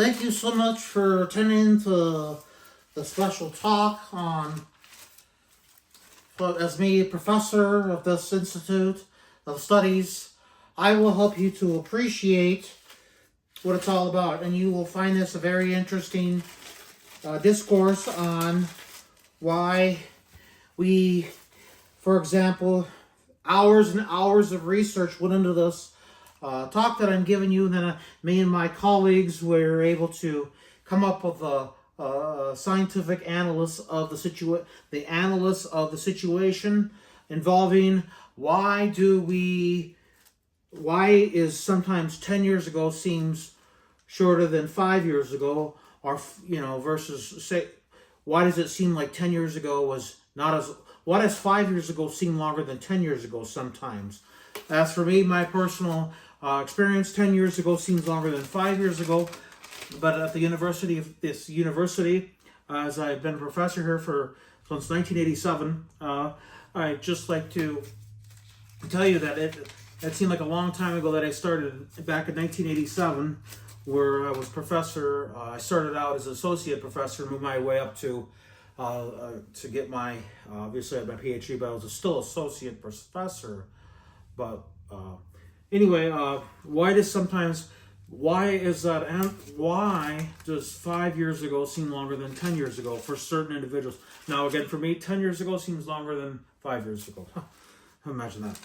Thank you so much for attending to the special talk on, as me, professor of this Institute of Studies. I will help you to appreciate what it's all about, and you will find this a very interesting discourse on why we, for example, hours and hours of research went into this talk that I'm giving you, and then me and my colleagues were able to come up with a scientific analysis of the situation involving why is sometimes 10 years ago seems shorter than 5 years ago, or versus say why does it seem like 10 years ago was not as, why does 5 years ago seem longer than 10 years ago sometimes? As for me, my personal experience, 10 years ago seems longer than 5 years ago. But at the university, as I've been a professor here since 1987, I'd just like to tell you that it seemed like a long time ago that I started back in 1987, where I was professor. I started out as associate professor, moved my way up to get my, obviously I had my PhD, but I was still associate professor. But anyway, why does 5 years ago seem longer than 10 years ago for certain individuals? Now again, for me, 10 years ago seems longer than 5 years ago. Imagine that.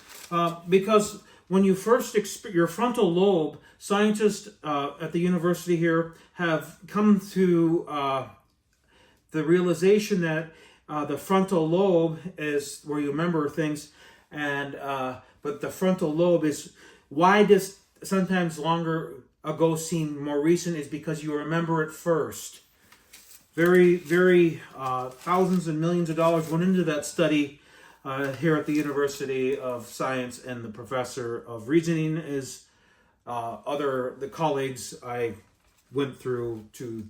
Because when you first your frontal lobe, scientists at the university here have come to the realization that the frontal lobe is where you remember things, and but the frontal lobe is, why does sometimes longer ago seem more recent, is because you remember it first. Very, very thousands and millions of dollars went into that study here at the University of Science, and the professor of reasoning is the colleagues I went through to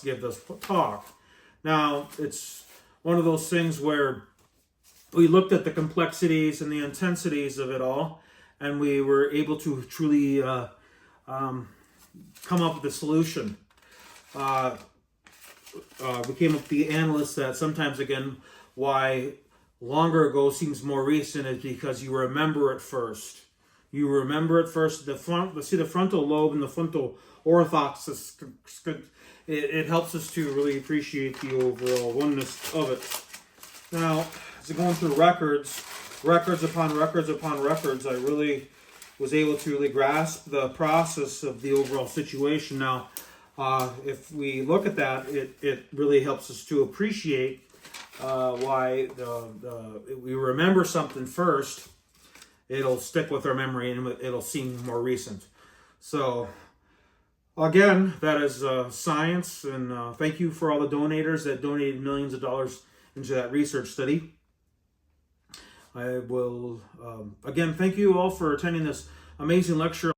give this talk. Now, it's one of those things where we looked at the complexities and the intensities of it all, and we were able to truly come up with a solution. We came up with the analysis that sometimes, again, why longer ago seems more recent is because you remember it first. You remember it first. The frontal lobe and the frontal orthosis, it helps us to really appreciate the overall oneness of it. Now, as I'm going through records upon records upon records, I really was able to really grasp the process of the overall situation. Now, if we look at that, it really helps us to appreciate why we remember something first. It'll stick with our memory and it'll seem more recent. So, again, that is science, and thank you for all the donators that donated millions of dollars into that research study. I will, again, thank you all for attending this amazing lecture.